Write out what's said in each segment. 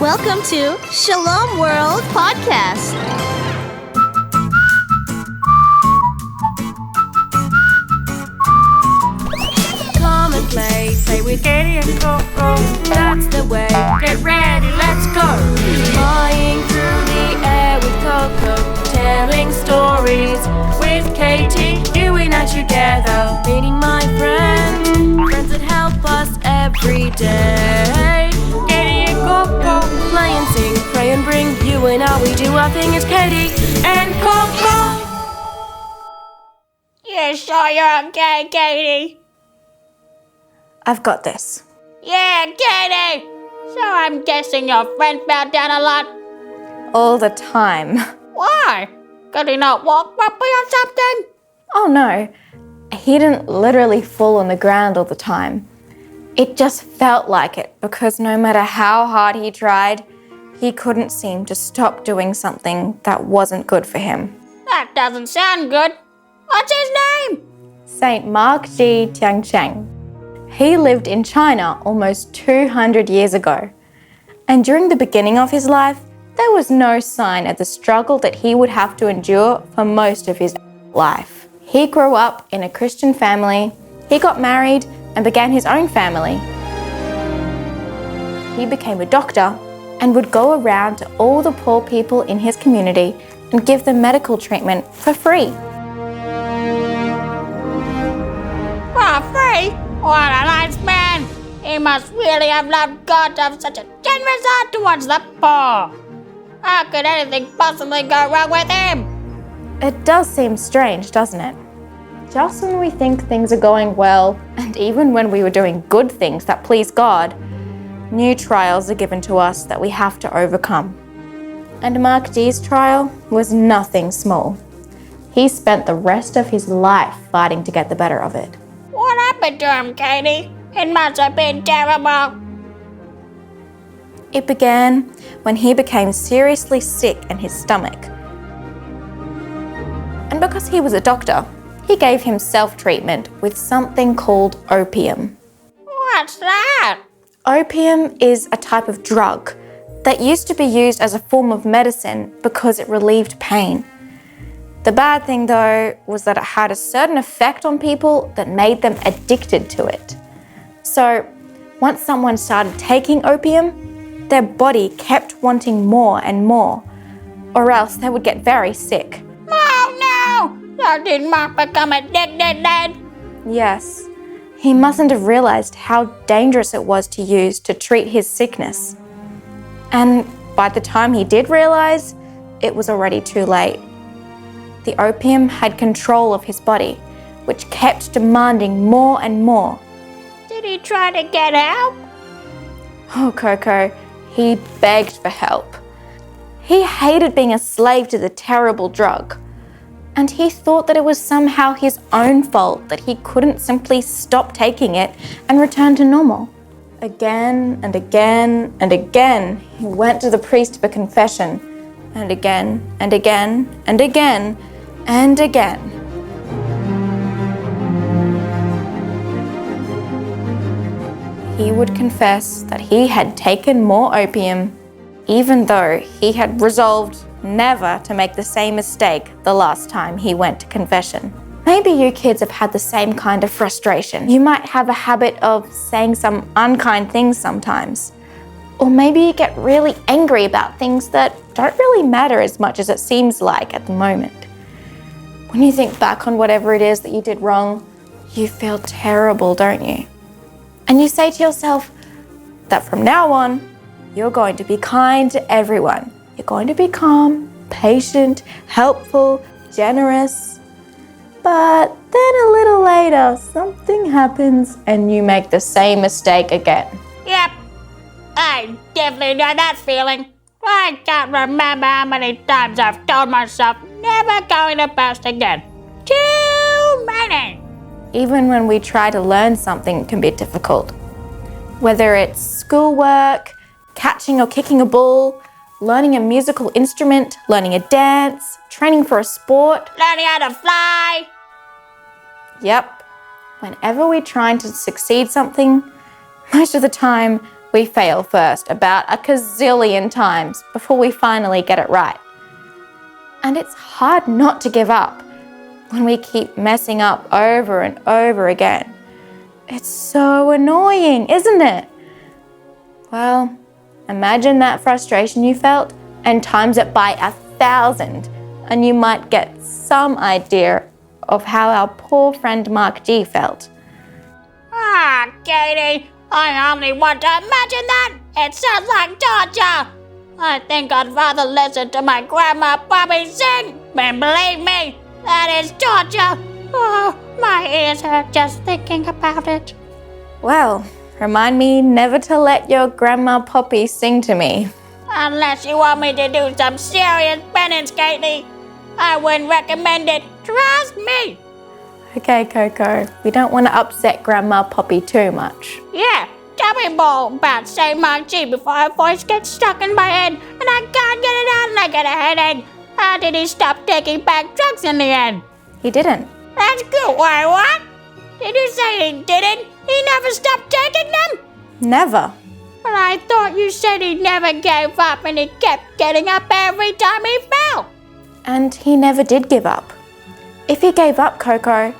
Welcome to Shalom World Podcasts. Come and play with Katie and Koco. That's the way. Get ready, let's go. Flying through the air with Koco, telling stories with Katie. You and I together, meeting my friends that help us every day. Katie and Koco, play and sing, pray and bring. You and I, we do our thing. It's Katie and Koco. You sure you're okay, Katie? I've got this. Yeah, Katie! So I'm guessing your friend fell down a lot? All the time. Why? Could he not walk properly or something? Oh no, he didn't literally fall on the ground all the time. It just felt like it because no matter how hard he tried, he couldn't seem to stop doing something that wasn't good for him. That doesn't sound good. What's his name? Saint Mark Ji Tianxiang. He lived in China almost 200 years ago. And during the beginning of his life, there was no sign of the struggle that he would have to endure for most of his life. He grew up in a Christian family, he got married and began his own family. He became a doctor and would go around to all the poor people in his community and give them medical treatment for free. For free? What a nice man! He must really have loved God to have such a generous heart towards the poor. How could anything possibly go wrong with him? It does seem strange, doesn't it? Just when we think things are going well, and even when we were doing good things that please God, new trials are given to us that we have to overcome. And Mark G's trial was nothing small. He spent the rest of his life fighting to get the better of it. What happened to him, Katie? It must have been terrible. It began when he became seriously sick in his stomach. And because he was a doctor, he gave himself treatment with something called opium. What's that? Opium is a type of drug that used to be used as a form of medicine because it relieved pain. The bad thing, though, was that it had a certain effect on people that made them addicted to it. So, once someone started taking opium, their body kept wanting more and more, or else they would get very sick. Oh no! So did Mark become addicted then? Yes, he mustn't have realized how dangerous it was to use to treat his sickness. And by the time he did realize, it was already too late. The opium had control of his body, which kept demanding more and more. Did he try to get help? Oh, Koco, he begged for help. He hated being a slave to the terrible drug. And he thought that it was somehow his own fault that he couldn't simply stop taking it and return to normal. Again and again and again, he went to the priest for confession. And again and again and again and again. He would confess that he had taken more opium, even though he had resolved never to make the same mistake the last time he went to confession. Maybe you kids have had the same kind of frustration. You might have a habit of saying some unkind things sometimes. Or maybe you get really angry about things that don't really matter as much as it seems like at the moment. When you think back on whatever it is that you did wrong, you feel terrible, don't you? And you say to yourself that from now on, you're going to be kind to everyone. You're going to be calm, patient, helpful, generous. But then a little later, something happens and you make the same mistake again. Yep. I definitely know that feeling. I can't remember how many times I've told myself never going to post again. Too many. Even when we try to learn something, it can be difficult. Whether it's schoolwork, catching or kicking a ball, learning a musical instrument, learning a dance, training for a sport. Learning how to fly. Yep. Whenever we're trying to succeed something, most of the time We fail first about a gazillion times before we finally get it right. And it's hard not to give up when we keep messing up over and over again. It's so annoying, isn't it? Well, imagine that frustration you felt and times it by 1,000, and you might get some idea of how our poor friend Mark G felt. Katie, I only want to imagine that. It sounds like torture. I think I'd rather listen to my grandma Bobby sing. And believe me, that is torture. Oh, my ears hurt just thinking about it. Well, remind me never to let your grandma Poppy sing to me. Unless you want me to do some serious penance, Katie. I wouldn't recommend it. Trust me. Okay, Koco, we don't want to upset Grandma Poppy too much. Yeah, tell me more about St. Mark G before her voice gets stuck in my head and I can't get it out and I get a headache. How did he stop taking back drugs in the end? He didn't. That's good. Why, what? Did you say he didn't? He never stopped taking them? Never. But I thought you said he never gave up and he kept getting up every time he fell. And he never did give up. If he gave up, Koco,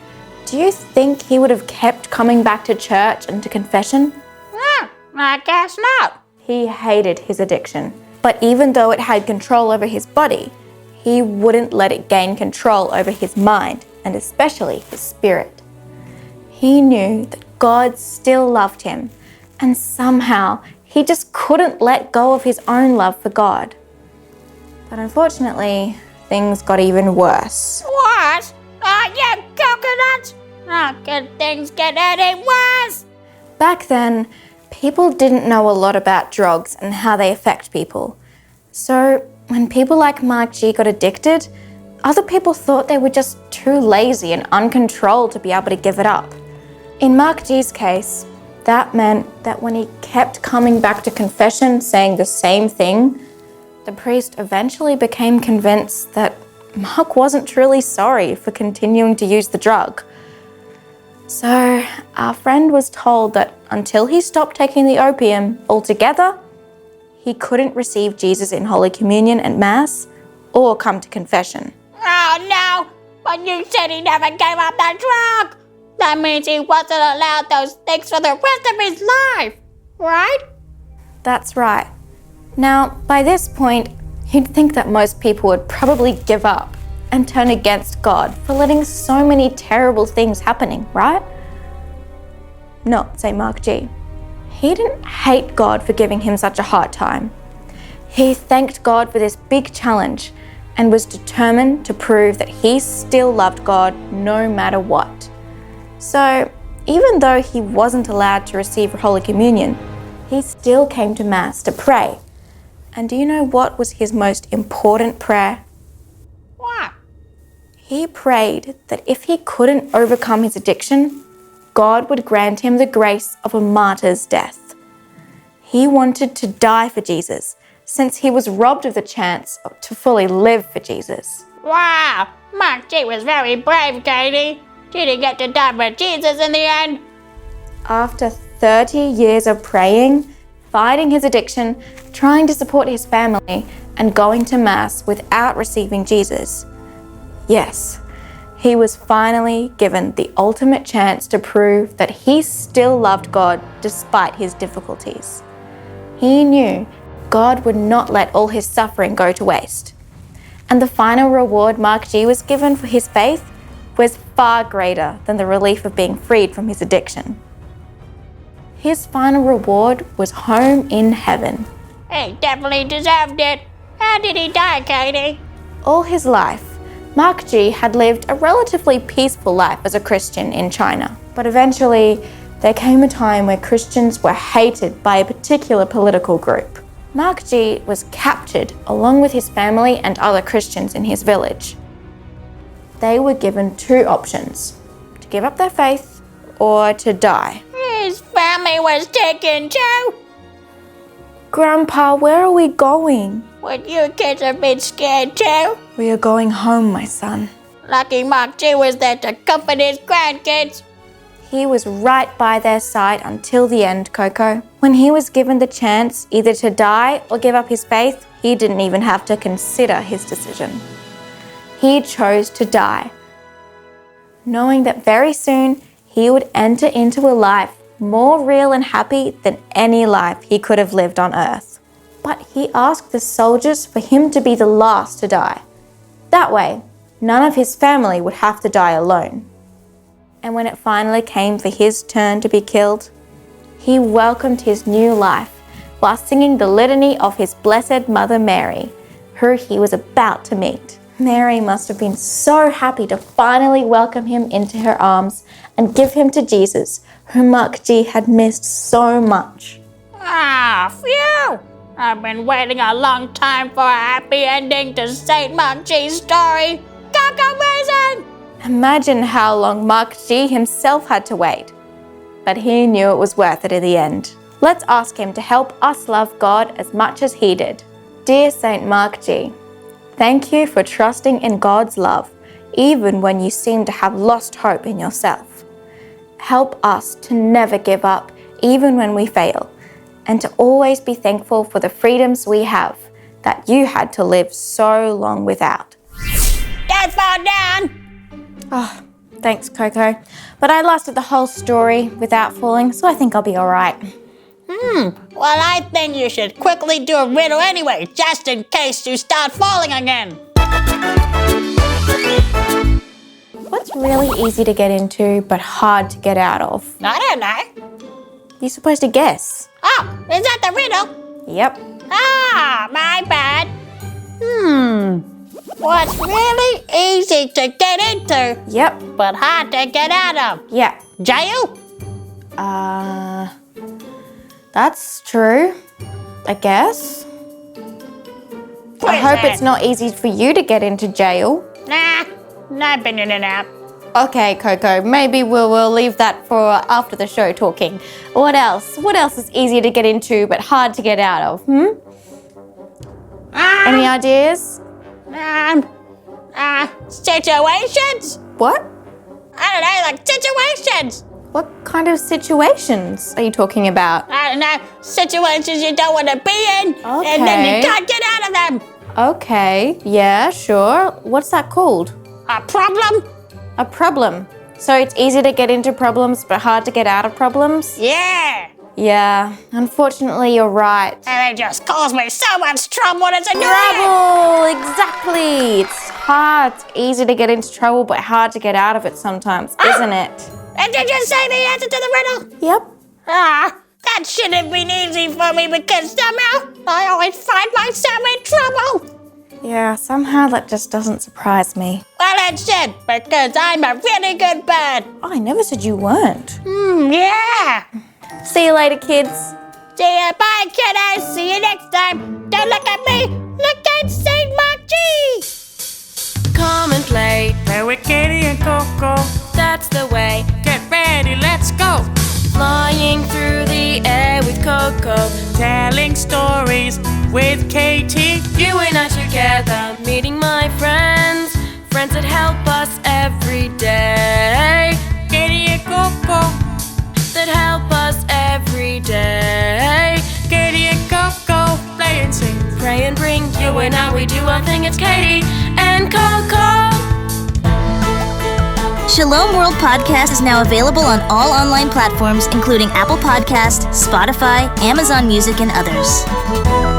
do you think he would have kept coming back to church and to confession? I guess not. He hated his addiction. But even though it had control over his body, he wouldn't let it gain control over his mind and especially his spirit. He knew that God still loved him, and somehow he just couldn't let go of his own love for God. But unfortunately, things got even worse. What? You coconuts? How can things get any worse? Back then, people didn't know a lot about drugs and how they affect people. So when people like Mark G got addicted, other people thought they were just too lazy and uncontrolled to be able to give it up. In Mark G's case, that meant that when he kept coming back to confession saying the same thing, the priest eventually became convinced that Mark wasn't truly sorry for continuing to use the drug. So our friend was told that until he stopped taking the opium altogether, he couldn't receive Jesus in Holy Communion and Mass or come to confession. Oh no, but you said he never gave up that drug. That means he wasn't allowed those things for the rest of his life, right? That's right. Now, by this point, you'd think that most people would probably give up and turn against God for letting so many terrible things happening, right? Not St. Mark G. He didn't hate God for giving him such a hard time. He thanked God for this big challenge and was determined to prove that he still loved God no matter what. So, even though he wasn't allowed to receive Holy Communion, he still came to Mass to pray. And do you know what was his most important prayer? What? He prayed that if he couldn't overcome his addiction, God would grant him the grace of a martyr's death. He wanted to die for Jesus, since he was robbed of the chance to fully live for Jesus. Wow, Mark G was very brave, Katie. Did he get to die for Jesus in the end? After 30 years of praying, fighting his addiction, trying to support his family, and going to Mass without receiving Jesus, yes, he was finally given the ultimate chance to prove that he still loved God despite his difficulties. He knew God would not let all his suffering go to waste. And the final reward Mark G was given for his faith was far greater than the relief of being freed from his addiction. His final reward was home in heaven. He definitely deserved it. How did he die, Katie? All his life, Mark G had lived a relatively peaceful life as a Christian in China. But eventually, there came a time where Christians were hated by a particular political group. Mark G was captured along with his family and other Christians in his village. They were given two options: to give up their faith or to die. His family was taken too. Grandpa, where are we going? Would you kids have been scared too? We are going home, my son. Lucky Mark G was there to comfort his grandkids. he was right by their side until the end, Koco. When he was given the chance either to die or give up his faith, he didn't even have to consider his decision. He chose to die, knowing that very soon he would enter into a life more real and happy than any life he could have lived on earth. But he asked the soldiers for him to be the last to die. That way, none of his family would have to die alone. And when it finally came for his turn to be killed, he welcomed his new life while singing the litany of his blessed Mother Mary, who he was about to meet. Mary must have been so happy to finally welcome him into her arms and give him to Jesus, whom Mark G had missed so much. Phew! I've been waiting a long time for a happy ending to St. Mark G's story. Koco amazing! Imagine how long Mark G himself had to wait. But he knew it was worth it in the end. Let's ask him to help us love God as much as he did. Dear St. Mark G, thank you for trusting in God's love, even when you seem to have lost hope in yourself. Help us to never give up, even when we fail, and to always be thankful for the freedoms we have that you had to live so long without. Don't fall down! Oh, thanks, Koco. But I lasted the whole story without falling, so I think I'll be all right. Well, I think you should quickly do a riddle anyway, just in case you start falling again. What's really easy to get into but hard to get out of? I don't know. You're supposed to guess. Oh, is that the riddle? Yep. My bad. What's really easy to get into, Yep. but hard to get out of? Yeah. Jail? That's true, I guess. I hope it's not easy for you to get into jail. Nah, not been in and out. Okay, Koco, maybe we'll leave that for after the show talking. What else? What else is easy to get into but hard to get out of, Any ideas? Situations? What? I don't know, like situations. What kind of situations are you talking about? I don't know, situations you don't want to be in, and then you can't get out of them. Okay, yeah, sure. What's that called? A problem? A problem. So it's easy to get into problems but hard to get out of problems? Yeah. Yeah, unfortunately you're right. And it just caused me so much trouble and it's annoying. Trouble! Exactly! It's hard. It's easy to get into trouble but hard to get out of it sometimes, isn't it? And did you say the answer to the riddle? Yep. That shouldn't have been easy for me because somehow I always find myself in trouble. Yeah, somehow that just doesn't surprise me. Well, it should, because I'm a really good bird. Oh, I never said you weren't. Yeah. See you later, kids. See ya, bye, kiddos. See you next time. Don't look at me. Look at St. Mark G. Come and play with Katie and Koco. that's the way. Get ready, let's go. Flying through the air with Koco. Telling stories with Katie. You and I together, meeting my friends. Friends that help us every day. Katie and Koco. That help us every day. Katie and Koco. Play and sing. Pray and bring you and I, we do our thing. It's Katie and Koco. Shalom World Podcast is now available on all online platforms, including Apple Podcast, Spotify, Amazon Music, and others.